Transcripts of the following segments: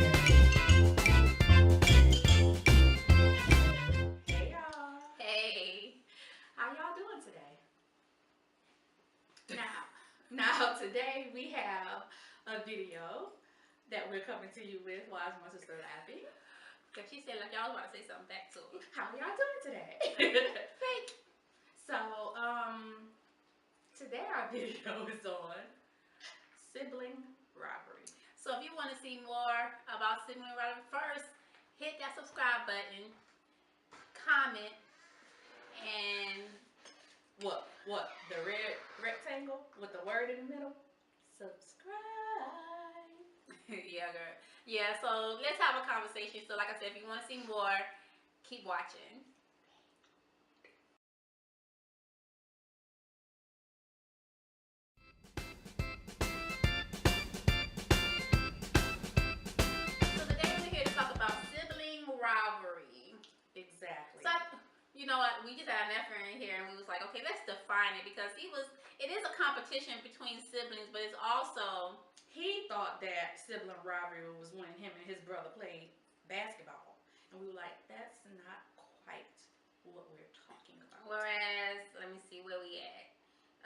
Hey y'all. Hey. How y'all doing today? Now today we have a video that we're coming to you with. Why is my sister laughing? Because she said like y'all was about to say something back to her. How y'all doing today? Fake. So, today our video is on sibling rivalry. So if you want to see more about Sibling Rivalry, first hit that subscribe button, comment, and What? The red rectangle with the word in the middle? Subscribe. yeah, girl. Yeah, so let's have a conversation. So like I said, if you want to see more, keep watching. So today we're here to talk about sibling rivalry. Exactly. So you know what? We just had an effort in here, and we was like, okay, let's define it because it is a competition between siblings, but it's also. He thought that sibling rivalry was when him and his brother played basketball. And we were like, that's not quite what we're talking about. Whereas, let me see where we at.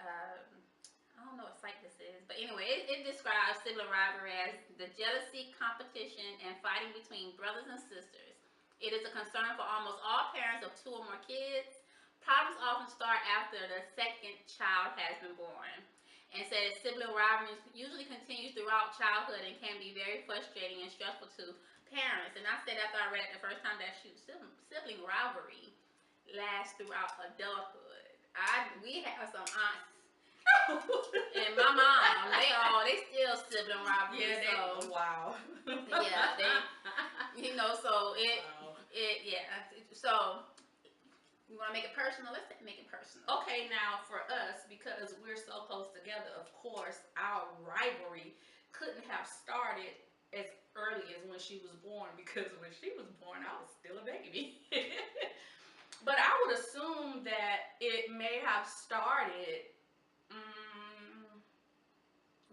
I don't know what site this is, but anyway, it describes sibling rivalry as the jealousy, competition, and fighting between brothers and sisters. It is a concern for almost all parents of 2 or more kids. Problems often start after the second child has been born. And says sibling rivalry usually continues throughout childhood and can be very frustrating and stressful to parents. And I said after I read it the first time that sibling rivalry lasts throughout adulthood. We have some aunts and my mom, they still sibling rivalry. Yeah, so wow. yeah, so Wow. so you want to make it personal? Let's make it personal. Okay, now for us, because we're so close together, of course, our rivalry couldn't have started as early as when she was born, because when she was born, I was still a baby. But I would assume that it may have started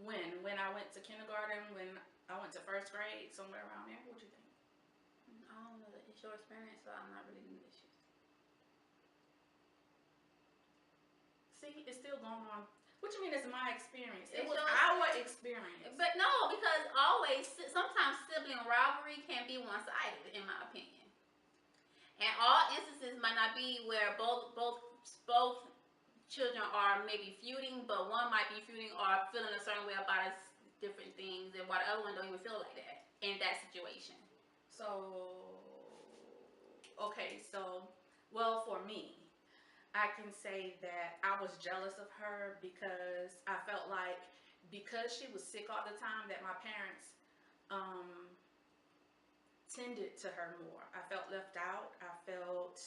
when I went to kindergarten, when I went to first grade, somewhere around there. What do you think? I don't know. It's your experience, so I'm not really new issues. See, it's still going on. What you mean it's my experience? It It's was your our experience. But no, because sometimes sibling rivalry can be one-sided, in my opinion. And all instances might not be where both children are maybe feuding, but one might be feuding or feeling a certain way about different things, and while the other one don't even feel like that in that situation. So, okay, well, for me, I can say that I was jealous of her because I felt like because she was sick all the time that my parents tended to her more. I felt left out. I felt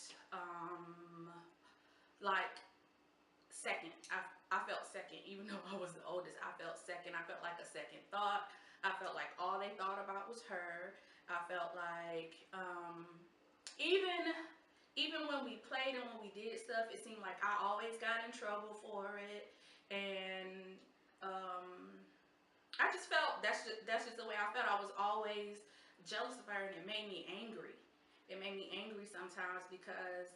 like second. I felt second, even though I was the oldest. I felt second. I felt like a second thought. I felt like all they thought about was her. I felt like even when we played and when we did stuff, it seemed like I always got in trouble for it, and I just felt that's just the way I felt. I was always jealous of her, and it made me angry. It made me angry sometimes because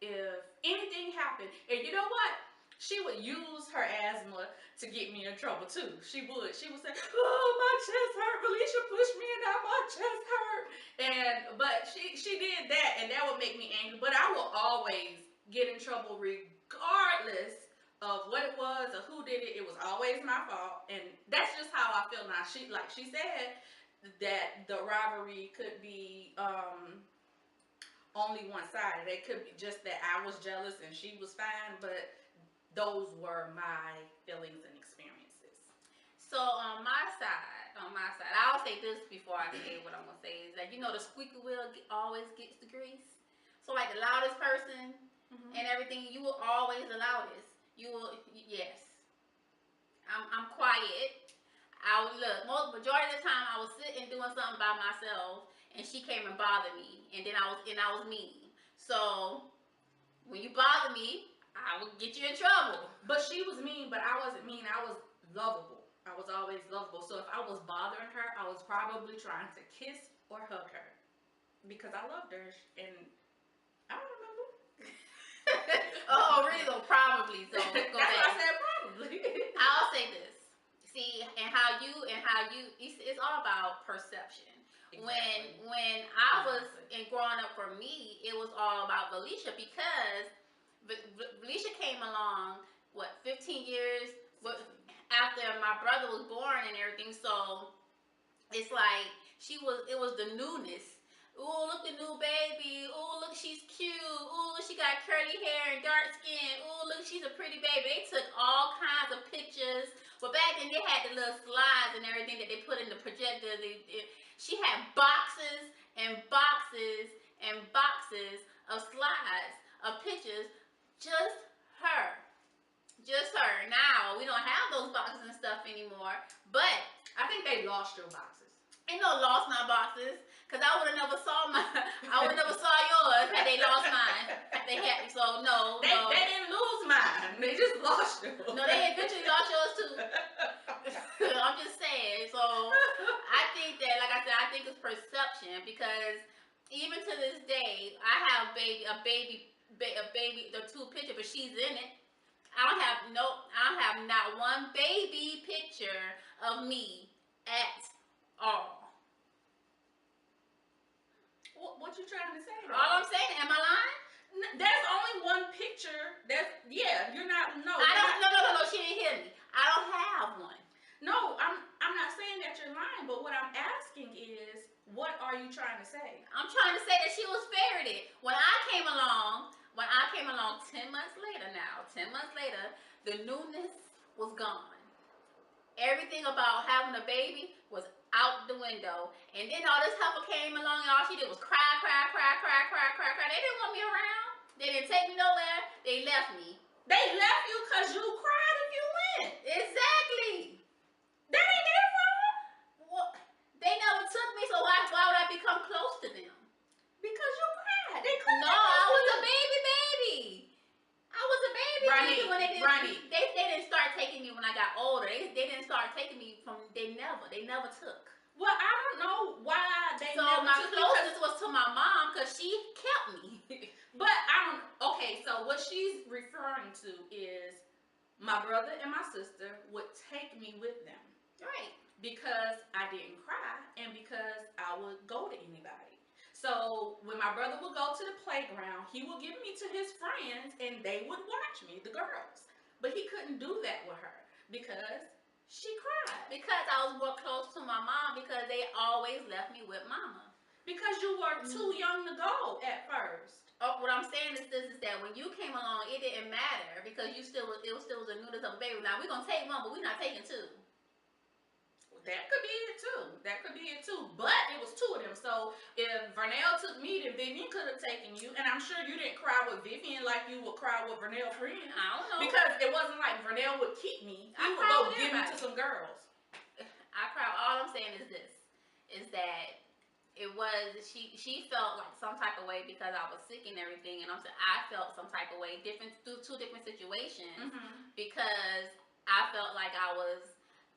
if anything happened, and you know what? She would use her asthma to get me in trouble too. She would say, "Oh, my chest hurt. Felicia pushed me, and now my chest hurt." But she did that, and that would make me angry. But I will always get in trouble regardless of what it was or who did it. It was always my fault, and that's just how I feel now. She said that the rivalry could be only one-sided. It could be just that I was jealous and she was fine, but those were my feelings and experiences. So on my side, I'll say this before I say what I'm gonna say is that the squeaky wheel always gets the grease. So like the loudest person and everything, you will always the loudest. You will, yes. I'm quiet. I would look. Majority of the time, I was sitting doing something by myself, and she came and bothered me, and then I was mean. So when you bother me, I would get you in trouble. But she was mean, but I wasn't mean. I was lovable. I was always lovable. So if I was bothering her, I was probably trying to kiss or hug her because I loved her, and I don't remember. Oh, really? So probably. So go That's back. what I said, probably. I'll say this. See, and how you it's all about perception. Exactly. When I was in growing up, for me, it was all about Felicia because Felicia came along 15 years after my brother was born and everything. So it's like it was the newness. Ooh, look, the new baby. Ooh, look, she's cute. Ooh, she got curly hair and dark skin. Ooh, look, she's a pretty baby. They took all kinds of pictures. But back then, they had the little slides and everything that they put in the projector. She had boxes and boxes and boxes of slides of pictures. Just her. Just her. Now, we don't have those boxes and stuff anymore. But I think they lost your boxes. ain't no lost my boxes, cause I would have never saw yours had they lost mine. They had no. They didn't lose mine. They just lost yours. No, they eventually lost yours too. I'm just saying. So I think that, like I said, I think it's perception because even to this day, I have a baby, the 2 picture, but she's in it. I don't have not one baby picture of me at all. What you trying to say? Though? All I'm saying, am I lying? There's only one picture. You're not. No. No. She didn't hear me. I don't have one. No, I'm not saying that you're lying, but what I'm asking is, what are you trying to say? I'm trying to say that she was ferreted. When I came along 10 months later now, 10 months later, the newness was gone. Everything about having a baby was out the window. And then all this helper came along and all she did was cry. They didn't want me around. They didn't take me nowhere. They left me. They left you because you cried if you went. Exactly. That ain't their fault. Well, they never took me, so why would I become close to them? Because you cried. They couldn't. No, I was a baby. I was a baby when they didn't start taking me when I got older. They didn't start taking me from. They never took. Well, I don't know why they so never my took closest was to my mom because she kept me. But I don't. Okay, so what she's referring to is my brother and my sister would take me with them. Right. Because I didn't cry and because I would go to anybody. So when my brother would go to the playground, he would give me to his friends and they would watch me, the girls. But he couldn't do that with her because she cried. Because I was more close to my mom because they always left me with mama. Because you were too young to go at first. Oh, what I'm saying is this: is that when you came along, it didn't matter because it still was a newness of a baby. Now we're gonna take one, but we're not taking 2. That could be it too. But it was 2 of them. So if Vernell took me, then Vivian could have taken you. And I'm sure you didn't cry with Vivian like you would cry with Vernell's friends. I don't know. Because it wasn't like Vernell would keep me. He would go give me to some girls. I cried. All I'm saying is this: is that it was she felt like some type of way because I was sick and everything, and I felt some type of way through 2 different situations because I felt like I was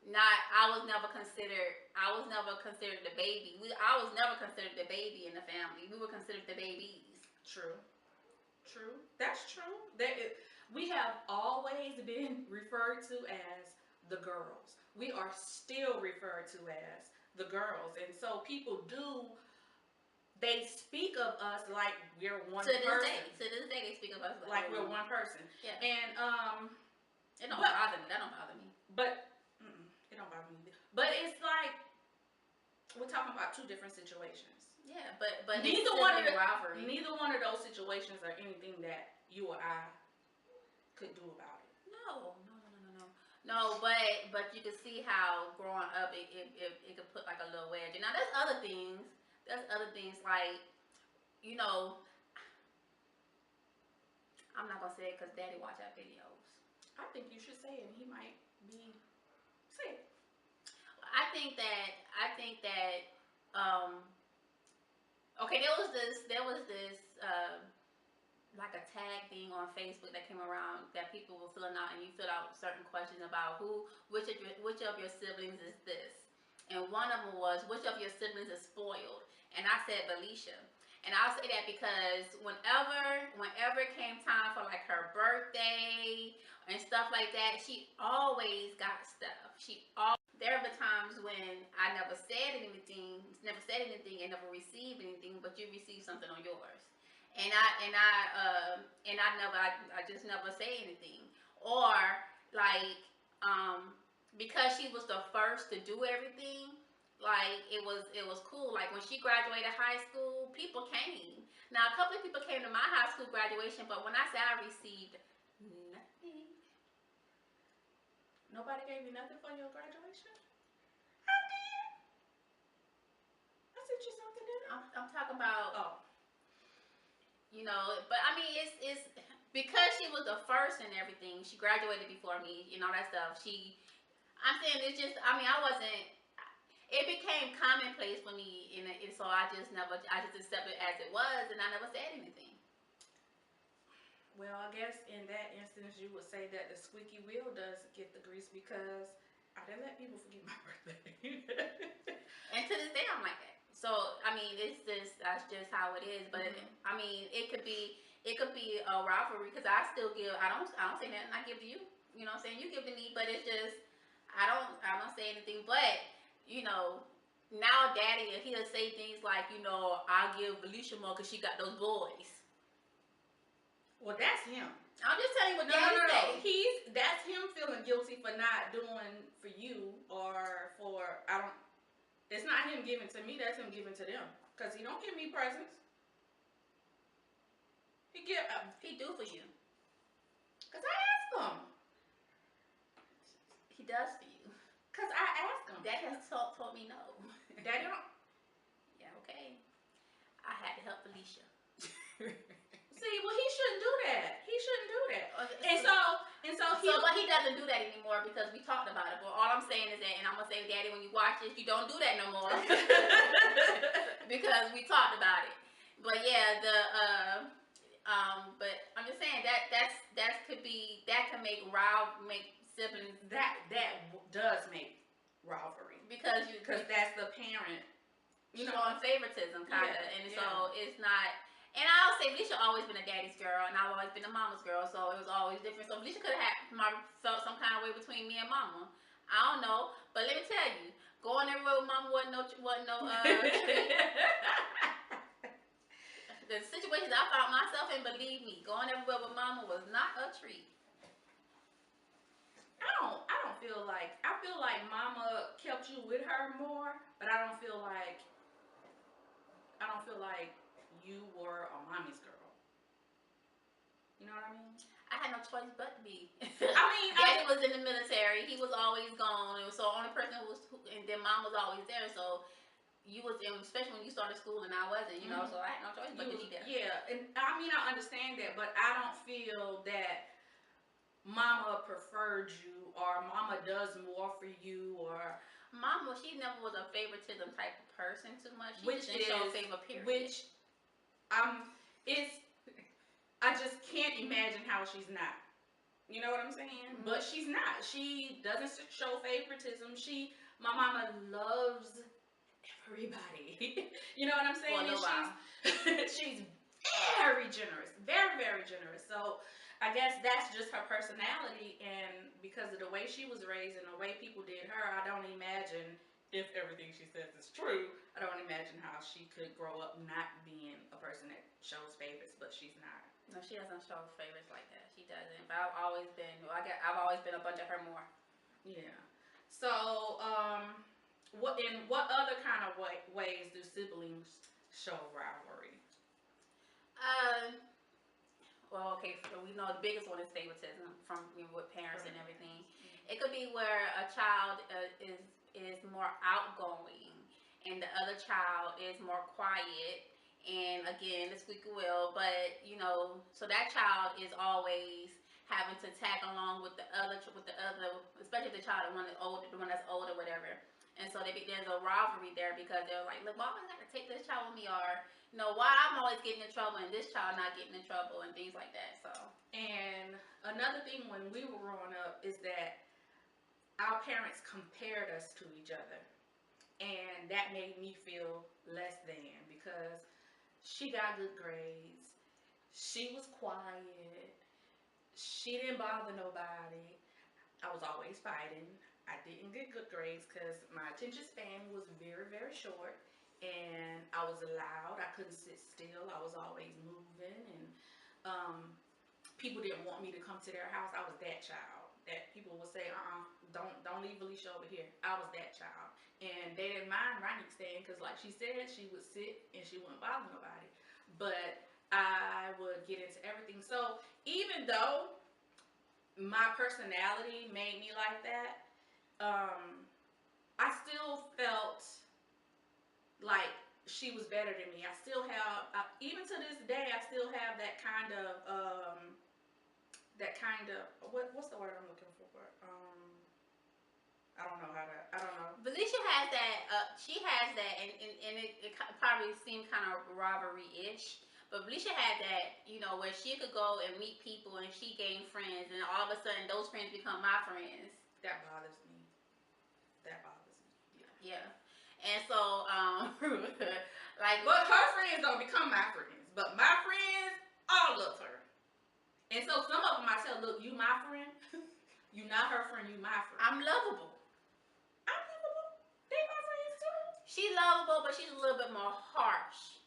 never considered the baby. I was never considered the baby in the family. We were considered the babies. True. That's true. We have always been referred to as the girls. We are still referred to as the girls. And so people they speak of us like we're one person. To this day, they speak of us like we're one person. Yeah. And it don't bother me. That don't bother me. But it don't bother me. But it's like we're talking about 2 different situations. Yeah, but neither one of those situations are anything that you or I could do about it. No, but you can see how growing up it could put like a little wedge. And now there's other things like, you know, I'm not gonna say it because Daddy watch our videos. I think you should say it. He might be say it. I think that okay, there was this like a tag thing on Facebook that came around that people were filling out, and you fill out certain questions about which of your siblings is this, and one of them was which of your siblings is spoiled, and I said Felicia. And I'll say that because whenever it came time for like her birthday and stuff like that, she always got stuff. There were times when I never said anything and never received anything, but you received something on yours. I just never say anything. Or like because she was the first to do everything, like it was cool. Like when she graduated high school, people came. Now a couple of people came to my high school graduation, but when I say I received nothing, Nobody gave you nothing for your graduation? I did. I sent you something, didn't I? I'm talking about. Oh. You know, but I mean, it's because she was the first and everything. She graduated before me, and all that stuff. I'm saying it's just. I mean, I wasn't. It became commonplace for me, and so I just accepted it as it was, and I never said anything. Well, I guess in that instance, you would say that the squeaky wheel does get the grease because I didn't let people forget my birthday. And to this day, I'm like that. So I mean, that's just how it is. But I mean, it could be a rivalry because I still give. I don't say nothing. I give to you. You know what I'm saying? You give to me, but it's just I don't say anything. But you know, now Daddy, he'll say things like, you know, I'll give Alicia more because she got those boys. Well, that's him. I'm just telling you what Daddy say. That's him feeling guilty for not doing for you or for It's not him giving to me. That's him giving to them. Cause he don't give me presents. He do for you. Cause I ask him. He does for you. Cause I ask him. Daddy has told me no. Daddy don't. Yeah, okay. I had to help Felicia. See, well, he shouldn't do that. He shouldn't do that. But he doesn't do that anymore because we talked about it. But all I'm saying is that, and I'm gonna say, Daddy, when you watch this, you don't do that no more because we talked about it. But yeah, but I'm just saying that can make siblings. That does make rivalry because that's the parent, showing favoritism kind of, and so it's not. And I'll say Felicia always been a daddy's girl, and I've always been a mama's girl, so it was always different. So Felicia could have felt some kind of way between me and mama. I don't know, but let me tell you, going everywhere with mama wasn't no treat. The situations I found myself in, believe me, going everywhere with mama was not a treat. I don't feel like mama kept you with her more, but I don't feel like you were a mommy's girl. You know what I mean? I had no choice but to be. Daddy was in the military. He was always gone. And so only person and then mom was always there. So you was in, especially when you started school and I wasn't, you know, so I had no choice but to be there. Yeah, and I understand that, but I don't feel that mama preferred you or mama does more for you or... Mama, she never was a favoritism type of person too much. She just didn't show favor, period. I just can't imagine how she's not. You know what I'm saying? But she's not. She doesn't show favoritism. My mama loves everybody. You know what I'm saying? She's very generous. Very, very generous. So I guess that's just her personality, and because of the way she was raised and the way people did her, I don't imagine, if everything she says is true, I don't imagine how she could grow up not being a person that shows favorites, but she's not. No, she doesn't show favorites like that. She doesn't. But I've always been a bunch of her more. Yeah. So, what other kind of ways do siblings show rivalry? Well, okay, so we know the biggest one is favoritism from with parents and everything. It could be where a child is more outgoing and the other child is more quiet. And again, the squeaky wheel, but so that child is always having to tag along with the other, especially if the child, the one that's older, whatever. And so there's a rivalry there because they're like, look, why do I got to take this child with me? Or You know, why I'm always getting in trouble and this child not getting in trouble and things like that. So. And another thing when we were growing up is that our parents compared us to each other. And that made me feel less than because she got good grades. She was quiet. She didn't bother nobody. I was always fighting. I didn't get good grades because my attention span was very, very short. And I was loud. I couldn't sit still. I was always moving. And people didn't want me to come to their house. I was that child that people would say, don't leave Alicia over here. I was that child. And they didn't mind Ronnie staying because, like she said, she would sit and she wouldn't bother nobody. But I would get into everything. So even though my personality made me like that, I still felt like she was better than me. I still have, even to this day, I still have that kind of, what's the word I'm looking for? I don't know. Felicia has that, she has that, and it probably seemed kind of robbery-ish, but Felicia had that, you know, where she could go and meet people and she gained friends, and all of a sudden those friends become my friends. That bothers me. Yeah. And so, like... But her friends don't become my friends, but my friends all love her. And so some of them I tell, look, you my friend, you not her friend, you my friend. I'm lovable. They my friends too. She's lovable, but she's a little bit more harsh.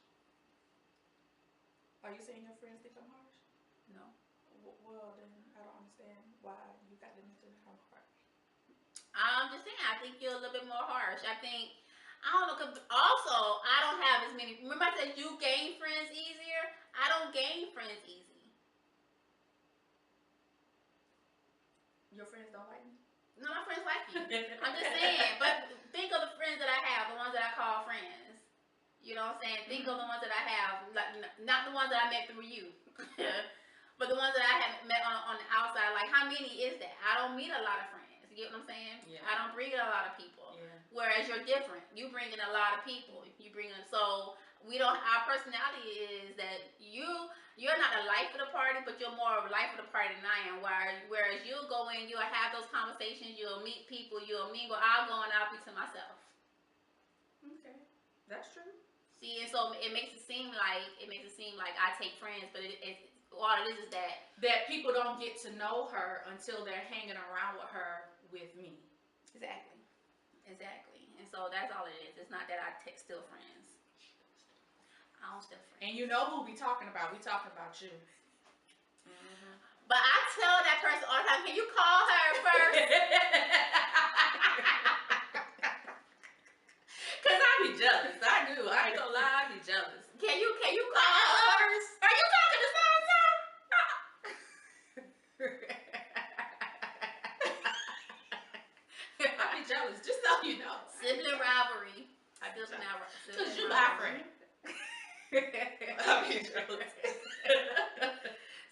Are you saying your friends become harsh? No. Well, then I don't understand why you got them to become harsh. I'm just saying, I think you're a little bit more harsh. I think, I don't know, cause also, I don't have as many, remember I said you gain friends easier? I don't gain friends easy. Your friends don't like me? No, my friends like you. I'm just saying, but think of the friends that I have, the ones that I call friends. You know what I'm saying? Think of the ones that I have, like not the ones that I met through you, but the ones that I have met on the outside. Like, how many is that? I don't meet a lot of friends. You get what I'm saying? Yeah. I don't bring in a lot of people. Yeah. Whereas you're different. You bring in a lot of people. You bring in, so we don't, our personality is that you're not the life of the party, but you're more of a life of the party than I am. Whereas you'll go in, you'll have those conversations, you'll meet people, you'll mingle. I'll go and I'll be to myself. Okay, that's true. See, and so it makes it seem like I take friends, but all it is that people don't get to know her until they're hanging around with her with me. Exactly. And so that's all it is. It's not that I steal friends. I don't steal friends. And you know who we talking about? We talking about you. Mm-hmm. But I tell that person all the time, can you call her first? Cause I be jealous. I do. I ain't gonna lie, I be jealous. Can you call her first? Are you talking to so-and-so? I be jealous, just so you know. Sibling rivalry. Cause you my friend. I be jealous.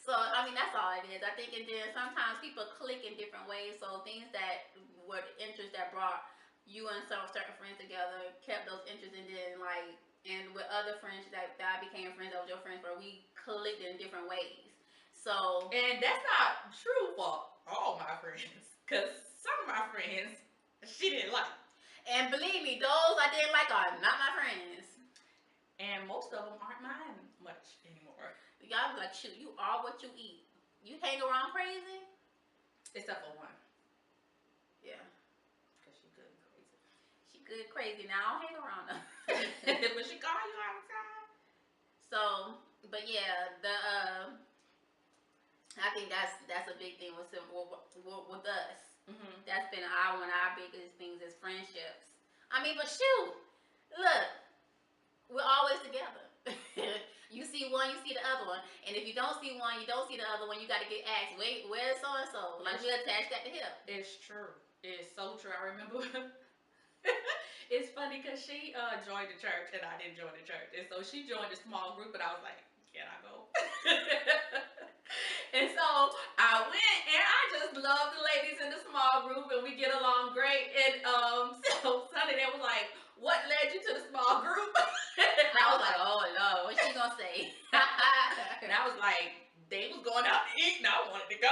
So, I mean, that's all it is. I think, and then sometimes people click in different ways. So things that were the interests that brought you and some certain friends together kept those interests, and then and with other friends that I became friends, that was your friends, where we clicked in different ways. So, and that's not true for all my friends, cause some of my friends she didn't like. And believe me, those I didn't like are not my friends. And most of them aren't mine much anymore. Y'all be like, shoot, you are what you eat. You hang around crazy? Except for one. Yeah. Because she good and crazy. She good and crazy. Now I don't hang around her. But she call you all the time. So, but yeah, I think that's a big thing with us. Mm-hmm. That's been one of our biggest things is friendships. I mean, but shoot, look, we're always together. You see one, you see the other one, and if you don't see one, you don't see the other one. You got to get asked, wait, where's so and so? Like, we attach that to him. It's true. It's so true. I remember. It's funny because she joined the church and I didn't join the church, and so she joined a small group, and I was like, can I go? And so I went, and I just love the ladies in the small group, and we get along great. And so Sunday they was like, what led you to the small group? I was like, oh no. say. And I was like, they was going out to eat and I wanted to go.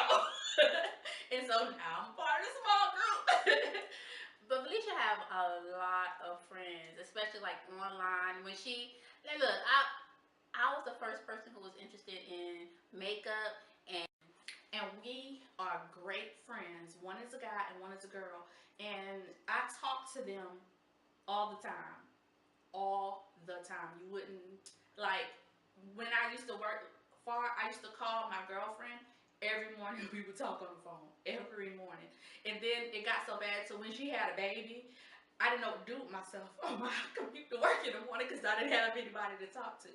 And so now I'm part of the small group. But Felicia have a lot of friends, especially like online. When she, like, look, I was the first person who was interested in makeup, and we are great friends. One is a guy and one is a girl, and I talk to them all the time. All the time. You wouldn't, like, when I used to work far, I used to call my girlfriend every morning. We would talk on the phone every morning. And then it got so bad, so when she had a baby, I didn't know what to do with myself on my commute to work in the morning because I didn't have anybody to talk to.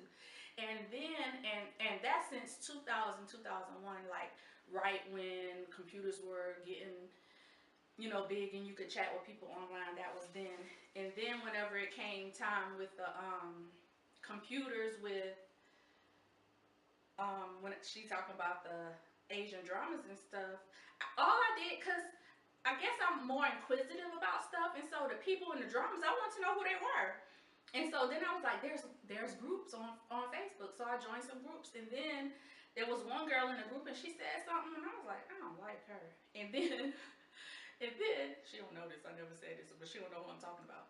And then, and that's since 2000, 2001, like right when computers were getting, big and you could chat with people online. That was then. And then whenever it came time with the computers with when she talking about the Asian dramas and stuff, all I did, because I guess I'm more inquisitive about stuff, and so the people in the dramas, I want to know who they were. And so then I was like, there's groups on Facebook, so I joined some groups, and then there was one girl in the group, and she said something, and I was like, I don't like her. And then she don't know this, I never said this, but she don't know who I'm talking about.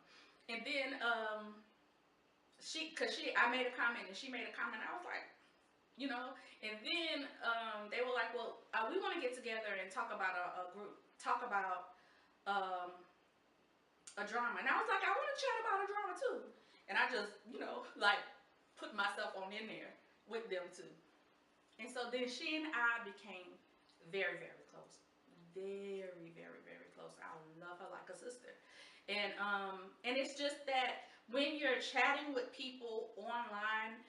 And then I made a comment, and she made a comment, and I was like, and then they were like, well, we want to get together and talk about a group, talk about a drama. And I was like, I want to chat about a drama too. And I just, like put myself on in there with them too. And so then she and I became very, very close. Very, very, very close. I love her like a sister. And it's just that when you're chatting with people online,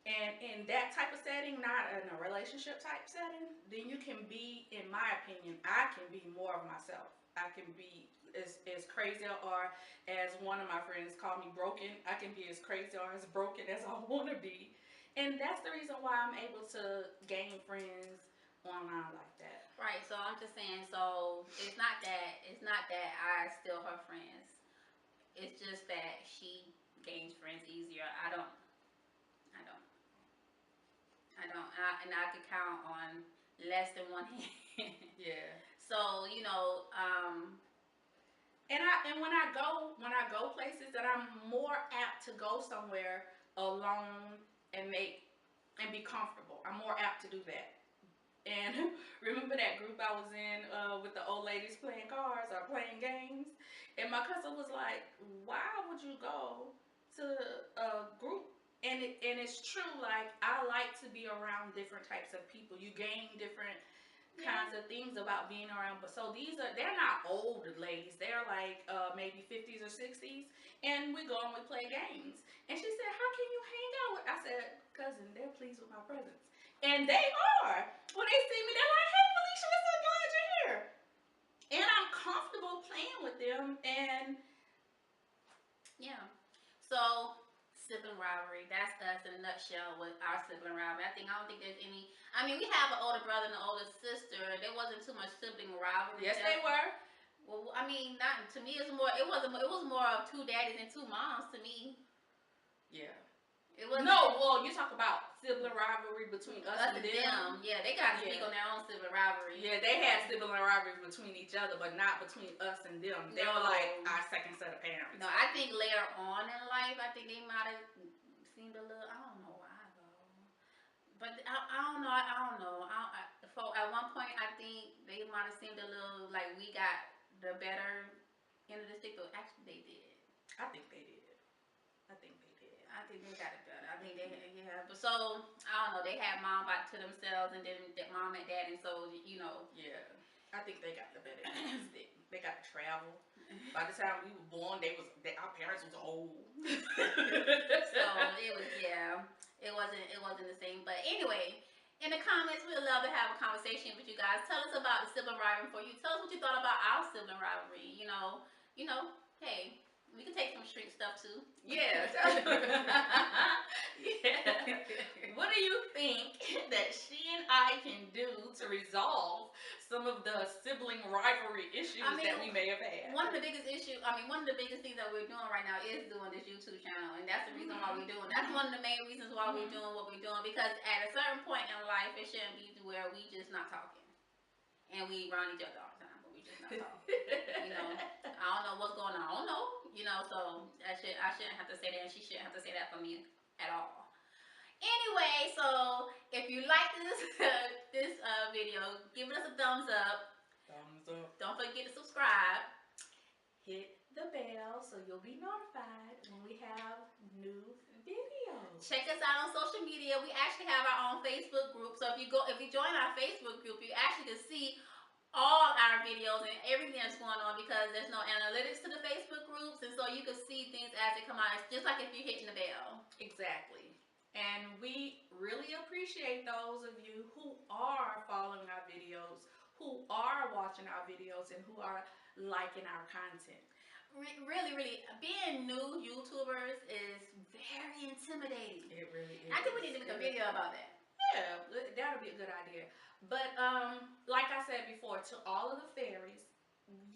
and in that type of setting, not in a relationship type setting, then you can be, in my opinion, I can be more of myself. I can be as crazy, or as one of my friends called me, broken. I can be as crazy or as broken as I want to be. And that's the reason why I'm able to gain friends online like that. Right, so I'm just saying, so it's not that I steal her friends. It's just that she gains friends easier. I don't. And I could count on less than one hand. Yeah. So and when I go places, that I'm more apt to go somewhere alone and be comfortable. I'm more apt to do that. And remember that group I was in with the old ladies playing cards or playing games, and my cousin was like, "Why would you go to a group?" And it's true. Like, I like to be around different types of people. You gain different kinds of things about being around. But so they're not old ladies. They're like maybe 50s or 60s, and we go and we play games. And she said, "How can you hang out with?" I said, "Cousin, they're pleased with my presence." And they are. When they see me, they're like, "Hey, Felicia, we're so glad you're here." And I'm comfortable playing with them. And yeah. So sibling rivalry. That's us in a nutshell with our sibling rivalry. I don't think there's any. I mean, we have an older brother and an older sister. There wasn't too much sibling rivalry. Yes, they were. Well, I mean, not to me. It was more of two daddies and two moms to me. Yeah. It was well, you talk about sibling rivalry between us and them. Yeah, they got to speak on their own sibling rivalry. Yeah, they had sibling rivalry between each other, but not between us and them. They were like our second set of parents. No, I think later on in life, I think they might have seemed a little. I don't know why though, but I don't know. At one point, I think they might have seemed a little like we got the better end of the stick. But actually, they did. I think they did. I think they got it better. I think but so I don't know. They had mom back to themselves, and then mom and dad, and so Yeah, I think they got the better. They got to travel. By the time we were born, our parents was old. So it wasn't the same. But anyway, in the comments, we'd love to have a conversation with you guys. Tell us about the sibling rivalry for you. Tell us what you thought about our sibling rivalry. Hey. We can take some street stuff too. Yes. Yeah. What do you think that she and I can do to resolve some some of the sibling rivalry issues that we may have had. One of the biggest things that we're doing right now is doing this YouTube channel, and that's the reason why we're doing. That's one of the main reasons why we're doing what we're doing, because at a certain point in life, it shouldn't be to where we just not talking, and we around each other all the time, but we just not talking. You know, I don't know what's going on. I don't know. You know, so I shouldn't have to say that, and she shouldn't have to say that for me at all. Anyway, so if you like this video, give us a thumbs up. Thumbs up. Don't forget to subscribe. Hit the bell so you'll be notified when we have new videos. Check us out on social media. We actually have our own Facebook group. So if you join our Facebook group, you actually can see all our videos and everything that's going on, because there's no analytics to the Facebook groups, and so you can see things as they come out. It's just like if you're hitting the bell. Exactly. And we really appreciate those of you who are following our videos, who are watching our videos, and who are liking our content. Really, being new YouTubers is very intimidating. It really is. I think we need to make a video about that. Yeah, that'll be a good idea. But like I said before, to all of the fairies,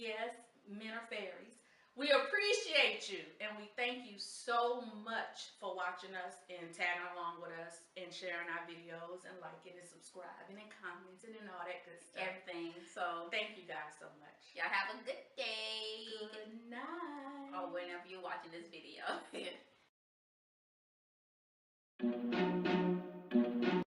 yes, men are fairies, we appreciate you, and we thank you so much for watching us and tagging along with us and sharing our videos and liking and subscribing and commenting and all that good stuff. Everything. So thank you guys so much. Y'all have a good day. Good night. Or whenever you're watching this video.